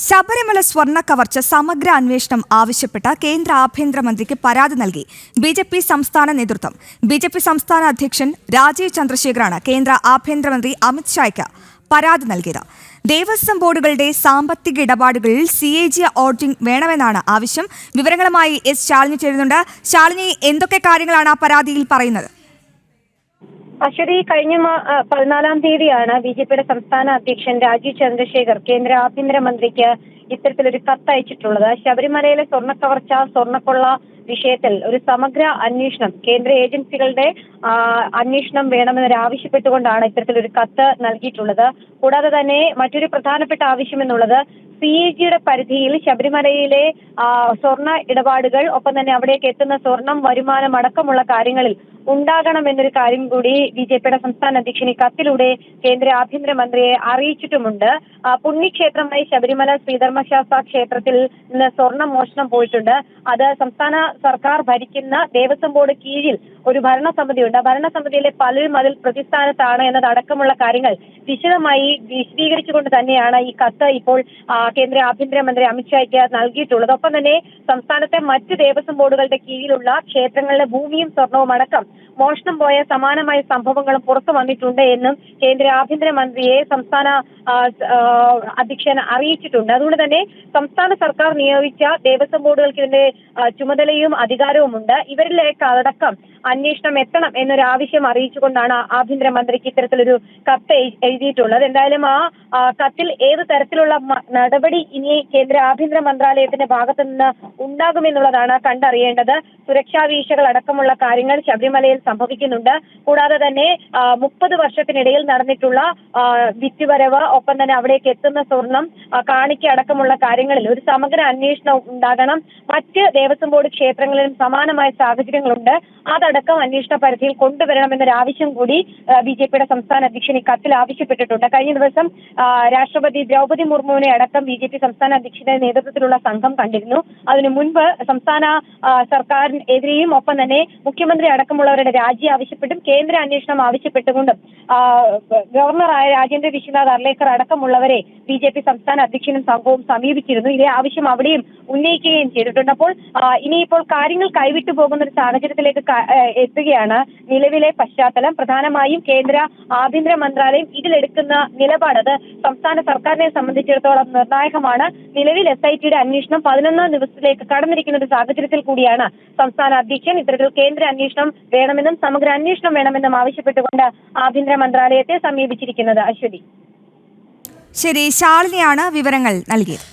ശബരിമല സ്വർണ്ണ കവർച്ച സമഗ്ര അന്വേഷണം ആവശ്യപ്പെട്ട കേന്ദ്ര ആഭ്യന്തരമന്ത്രിക്ക് പരാതി നൽകി ബിജെപി സംസ്ഥാന നേതൃത്വം. ബിജെപി സംസ്ഥാന അധ്യക്ഷൻ രാജീവ് ചന്ദ്രശേഖറാണ് കേന്ദ്ര ആഭ്യന്തരമന്ത്രി അമിത് ഷായ്ക്ക് പരാതി നൽകിയത്. ദേവസ്വം ബോർഡുകളുടെ സാമ്പത്തിക ഇടപാടുകളിൽ CAG ഓഡിറ്റിംഗ് വേണമെന്നാണ് ആവശ്യം. വിവരങ്ങളുമായി എസ് ശാലിനി ചേരുന്നുണ്ട്. ശാലിനി, എന്തൊക്കെ കാര്യങ്ങളാണ് ആ പരാതിയിൽ പറയുന്നത്? അശ്വതി, കഴിഞ്ഞ 14-ാം തീയതിയാണ് BJPയുടെ സംസ്ഥാന അധ്യക്ഷൻ രാജീവ് ചന്ദ്രശേഖർ കേന്ദ്ര ആഭ്യന്തരമന്ത്രിക്ക് ഇത്തരത്തിലൊരു കത്ത് അയച്ചിട്ടുള്ളത്. ശബരിമലയിലെ സ്വർണ്ണക്കവർച്ച, സ്വർണ്ണക്കൊള്ള വിഷയത്തിൽ ഒരു സമഗ്ര അന്വേഷണം, കേന്ദ്ര ഏജൻസികളുടെ അന്വേഷണം വേണമെന്നൊരാവശ്യപ്പെട്ടുകൊണ്ടാണ് ഇത്തരത്തിലൊരു കത്ത് നൽകിയിട്ടുള്ളത്. കൂടാതെ തന്നെ മറ്റൊരു പ്രധാനപ്പെട്ട ആവശ്യം എന്നുള്ളത് CAGയുടെ പരിധിയിൽ ശബരിമലയിലെ സ്വർണ്ണ ഇടപാടുകൾ, ഒപ്പം തന്നെ അവിടേക്ക് എത്തുന്ന സ്വർണം, വരുമാനം അടക്കമുള്ള കാര്യങ്ങളിൽ ഉണ്ടാകണമെന്നൊരു കാര്യം കൂടി BJPയുടെ സംസ്ഥാന അധ്യക്ഷൻ ഈ കത്തിലൂടെ കേന്ദ്ര ആഭ്യന്തരമന്ത്രിയെ അറിയിച്ചിട്ടുമുണ്ട്. പുണ്യക്ഷേത്രമായി ശബരിമല ശ്രീധർമ്മശാസ്ത്ര ക്ഷേത്രത്തിൽ നിന്ന് സ്വർണ്ണ മോഷണം പോയിട്ടുണ്ട്. അത് സംസ്ഥാന സർക്കാർ ഭരിക്കുന്ന ദേവസ്വം ബോർഡ് കീഴിൽ ഒരു ഭരണസമിതിയുണ്ട്. ഭരണസമിതിയിലെ പലരും അതിൽ പ്രതിസ്ഥാനത്താണ് എന്നതടക്കമുള്ള കാര്യങ്ങൾ വിശദമായി വിശദീകരിച്ചുകൊണ്ട് തന്നെയാണ് ഈ കത്ത് ഇപ്പോൾ കേന്ദ്ര ആഭ്യന്തരമന്ത്രി അമിത്ഷായ്ക്ക് നൽകിയിട്ടുള്ളത്. ഒപ്പം തന്നെ സംസ്ഥാനത്തെ മറ്റ് ദേവസ്വം ബോർഡുകളുടെ കീഴിലുള്ള ക്ഷേത്രങ്ങളിലെ ഭൂമിയും സ്വർണവും അടക്കം മോഷണം പോയ സമാനമായ സംഭവങ്ങളും പുറത്തു വന്നിട്ടുണ്ട് എന്നും കേന്ദ്ര ആഭ്യന്തരമന്ത്രിയെ സംസ്ഥാന അധ്യക്ഷൻ അറിയിച്ചിട്ടുണ്ട്. അതുകൊണ്ട് തന്നെ സംസ്ഥാന സർക്കാർ നിയോഗിച്ച ദേവസ്വം ബോർഡുകൾക്ക് ഇതിന്റെ ചുമതലയും അധികാരവുമുണ്ട്. ഇവരിലേക്ക് അടക്കം അന്വേഷണം എത്തണം എന്നൊരാവശ്യം അറിയിച്ചുകൊണ്ടാണ് ആഭ്യന്തരമന്ത്രിക്ക് ഇത്തരത്തിലൊരു കത്ത് എഴുതിയിട്ടുള്ളത്. എന്തായാലും ആ കത്തിൽ ഏത് തരത്തിലുള്ള നടപടി ഇനി കേന്ദ്ര ആഭ്യന്തര മന്ത്രാലയത്തിന്റെ ഭാഗത്തു നിന്ന് ഉണ്ടാകുമെന്നുള്ളതാണ് കണ്ടറിയേണ്ടത്. സുരക്ഷാ വീഴ്ചകൾ അടക്കമുള്ള കാര്യങ്ങൾ ശബരിമലയിൽ സംഭവിക്കുന്നുണ്ട്. കൂടാതെ തന്നെ 30 വർഷത്തിനിടയിൽ നടന്നിട്ടുള്ള വിറ്റുവരവ്, ഒപ്പം തന്നെ അവിടേക്ക് എത്തുന്ന സ്വർണം, കാണിക്ക അടക്കമുള്ള കാര്യങ്ങളിൽ ഒരു സമഗ്ര അന്വേഷണം ഉണ്ടാകണം. മറ്റ് ദേവസ്വം ബോർഡ് ക്ഷേത്രങ്ങളിലും സമാനമായ സാഹചര്യങ്ങളുണ്ട്. അതടക്കം അന്വേഷണ പരിധിയിൽ കൊണ്ടുവരണമെന്നൊരാവശ്യം കൂടി BJPയുടെ സംസ്ഥാന അധ്യക്ഷൻ ഈ കത്തിൽ ആവശ്യപ്പെട്ടിട്ടുണ്ട്. കഴിഞ്ഞ ദിവസം രാഷ്ട്രപതി ദ്രൗപദി മുർമുവിനെ അടക്കം BJP സംസ്ഥാന അധ്യക്ഷന്റെ നേതൃത്വത്തിലുള്ള സംഘം കണ്ടിരുന്നു. അതിനു മുൻപ് സംസ്ഥാന സർക്കാരിനെതിരെയും ഒപ്പം തന്നെ മുഖ്യമന്ത്രി അടക്കമുള്ളവരുടെ രാജി ആവശ്യപ്പെട്ടും കേന്ദ്ര അന്വേഷണം ആവശ്യപ്പെട്ടുകൊണ്ടും ഗവർണറായ രാജേന്ദ്ര വിശ്വനാഥ് അർലേക്കർ അടക്കമുള്ളവരെ BJP സംസ്ഥാന അധ്യക്ഷനും സംഘവും സമീപിച്ചിരുന്നു. ഇതേ ആവശ്യം അവിടെയും ഉന്നയിക്കുകയും ചെയ്തിട്ടുണ്ട്. അപ്പോൾ ഇനിയിപ്പോൾ കാര്യങ്ങൾ കൈവിട്ടു പോകുന്ന ഒരു സാഹചര്യത്തിലേക്ക് എത്തുകയാണ്. നിലവിലെ പശ്ചാത്തലം പ്രധാനമായും കേന്ദ്ര ആഭ്യന്തര മന്ത്രാലയം ഇതിലെടുക്കുന്ന നിലപാട് അത് സംസ്ഥാന സർക്കാരിനെ സംബന്ധിച്ചിടത്തോളം നിർണായകമാണ്. നിലവിൽ SITയുടെ അന്വേഷണം 11-ാം ദിവസത്തിലേക്ക് കടന്നിരിക്കുന്ന ഒരു സാഹചര്യത്തിൽ കൂടിയാണ് സംസ്ഥാന അധ്യക്ഷൻ ഇത്തരത്തിൽ കേന്ദ്ര അന്വേഷണം വേണമെന്നും സമഗ്ര അന്വേഷണം വേണമെന്നും ആവശ്യപ്പെട്ടുകൊണ്ട് ആഭ്യന്തര മന്ത്രാലയത്തെ സമീപിച്ചിരിക്കുന്നത്. അശ്വതി. ശരി, ശാലിനിയാണ് വിവരങ്ങൾ നൽകിയത്.